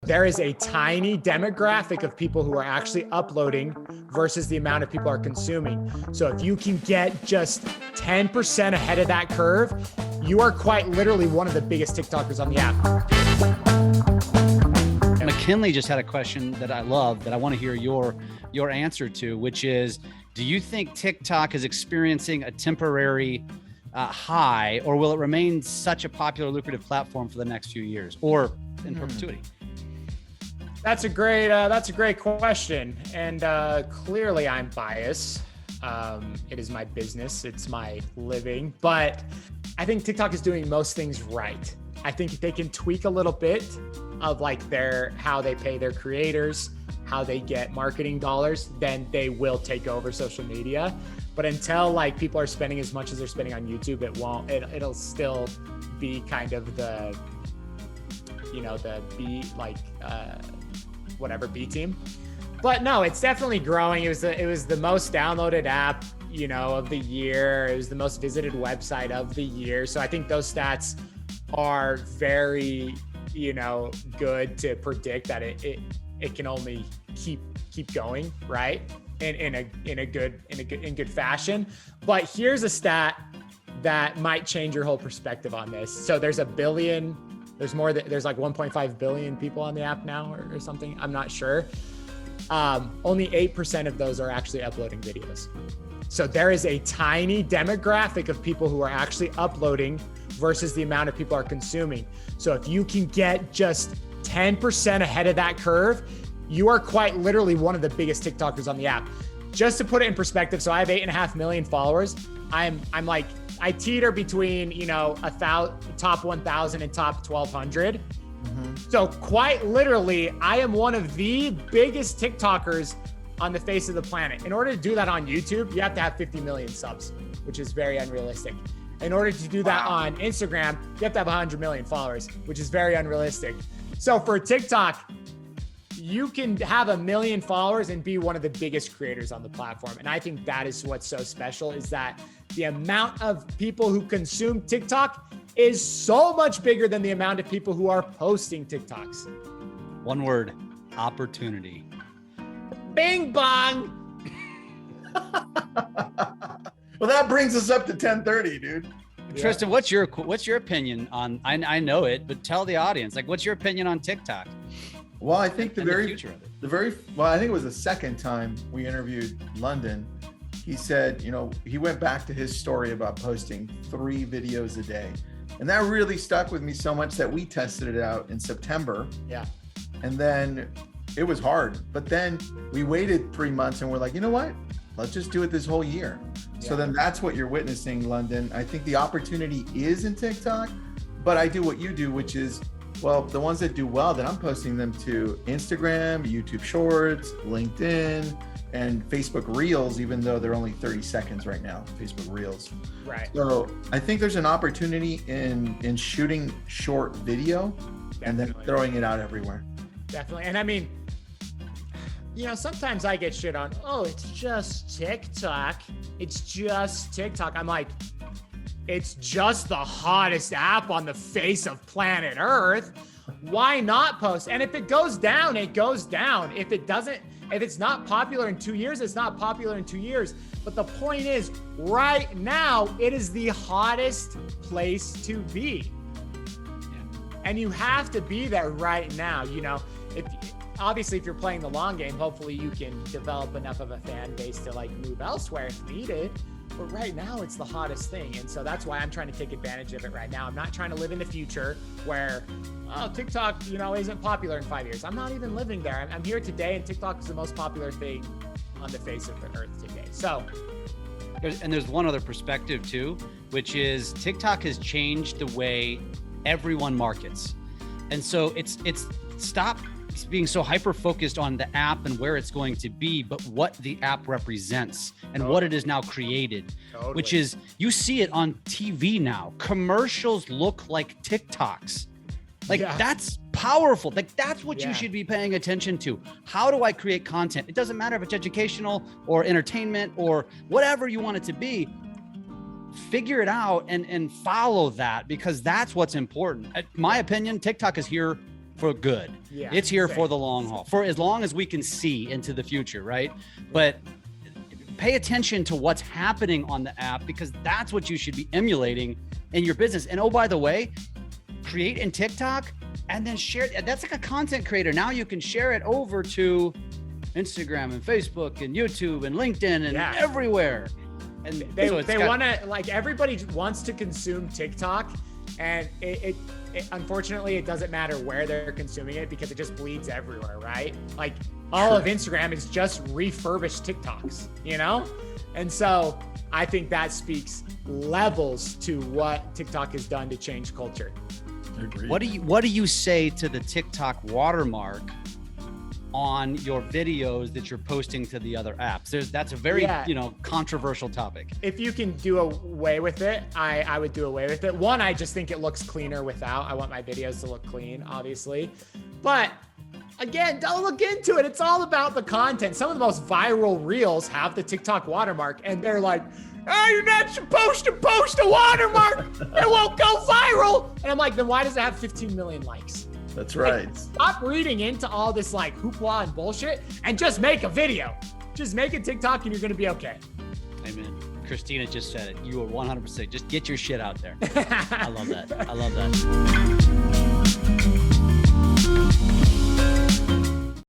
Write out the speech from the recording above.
there is a tiny demographic of people who are actually uploading versus the amount of people are consuming. So if you can get just 10% ahead of that curve, you are quite literally one of the biggest TikTokers on the app. McKinley just had a question that I love that I want to hear your answer to, which is, do you think TikTok is experiencing a temporary high, or will it remain such a popular, lucrative platform for the next few years or in perpetuity? That's a great question. And clearly I'm biased. It is my business. It's my living, but I think TikTok is doing most things right. I think if they can tweak a little bit of like how they pay their creators, how they get marketing dollars, then they will take over social media. But until like people are spending as much as they're spending on YouTube, it'll still be kind of the B, like B team. But no, it's definitely growing. It was the most downloaded app, of the year. It was the most visited website of the year. So I think those stats are very, good to predict that it can only keep going, right? In good fashion. But here's a stat that might change your whole perspective on this. So there's like 1.5 billion people on the app now or something. I'm not sure. Only 8% of those are actually uploading videos. So there is a tiny demographic of people who are actually uploading versus the amount of people are consuming. So if you can get just 10% ahead of that curve, you are quite literally one of the biggest TikTokers on the app. Just to put it in perspective, so I have 8.5 million followers. I teeter between, top 1,000 and top 1,200. Mm-hmm. So quite literally, I am one of the biggest TikTokers on the face of the planet. In order to do that on YouTube, you have to have 50 million subs, which is very unrealistic. In order to do that on Instagram, you have to have 100 million followers, which is very unrealistic. So for TikTok, you can have 1 million followers and be one of the biggest creators on the platform. And I think that is what's so special, is that the amount of people who consume TikTok is so much bigger than the amount of people who are posting TikToks. One word: opportunity. Bing bong. Well, that brings us up to 10:30, dude. Tristan, what's your opinion on? I know it, but tell the audience, like, what's your opinion on TikTok? Well, I think the future of it. I think it was the second time we interviewed London. He said, he went back to his story about posting 3 videos a day. And that really stuck with me so much that we tested it out in September. Yeah. And then it was hard, but then we waited 3 months and we're like, you know what? Let's just do it this whole year. Yeah. So then that's what you're witnessing, London. I think the opportunity is in TikTok, but I do what you do, which is, well, the ones that do well, then I'm posting them to Instagram, YouTube Shorts, LinkedIn, and Facebook Reels, even though they're only 30 seconds right now, Facebook Reels. Right. So I think there's an opportunity in shooting short video. Definitely. And then throwing it out everywhere. Definitely. And I mean, sometimes I get shit on, it's just TikTok. It's just TikTok. I'm like, it's just the hottest app on the face of planet Earth. Why not post? And if it goes down, it goes down. If it's not popular in 2 years, it's not popular in 2 years. But the point is, right now, it is the hottest place to be. And you have to be there right now. If you're playing the long game, hopefully you can develop enough of a fan base to like move elsewhere if needed. But right now it's the hottest thing. And so that's why I'm trying to take advantage of it right now. I'm not trying to live in the future where, TikTok, isn't popular in 5 years. I'm not even living there. I'm here today, and TikTok is the most popular thing on the face of the earth today. So. There's one other perspective too, which is TikTok has changed the way everyone markets. And so it's stop being so hyper-focused on the app and where it's going to be, but what the app represents and what it is now created, which is, you see it on TV now. Commercials look like TikToks. That's powerful. Like, that's what you should be paying attention to. How do I create content? It doesn't matter if it's educational or entertainment or whatever you want it to be. Figure it out and follow that, because that's what's important. In my opinion, TikTok is here for good. Yeah, It's here same. for the long haul, for as long as we can see into the future, right? But pay attention to what's happening on the app, because that's what you should be emulating in your business. And oh, by the way, create in TikTok and then share it. That's like a content creator. Now you can share it over to Instagram and Facebook and YouTube and LinkedIn and everywhere. And they want to, like, everybody wants to consume TikTok, and it unfortunately, it doesn't matter where they're consuming it because it just bleeds everywhere, right? Like, all of Instagram is just refurbished TikToks, you know? And so I think that speaks levels to what TikTok has done to change culture. Agreed. What do you say to the TikTok watermark on your videos that you're posting to the other apps? That's a very controversial topic. If you can do away with it, I would do away with it. One, I just think it looks cleaner without. I want my videos to look clean, obviously. But again, don't look into it. It's all about the content. Some of the most viral reels have the TikTok watermark, and they're like, oh, you're not supposed to post a watermark. It won't go viral. And I'm like, then why does it have 15 million likes? That's right. Like, stop reading into all this like hoopla and bullshit and just make a video. Just make a TikTok and you're going to be okay. Amen. Christina just said it. You are 100%. Just get your shit out there. I love that. I love that.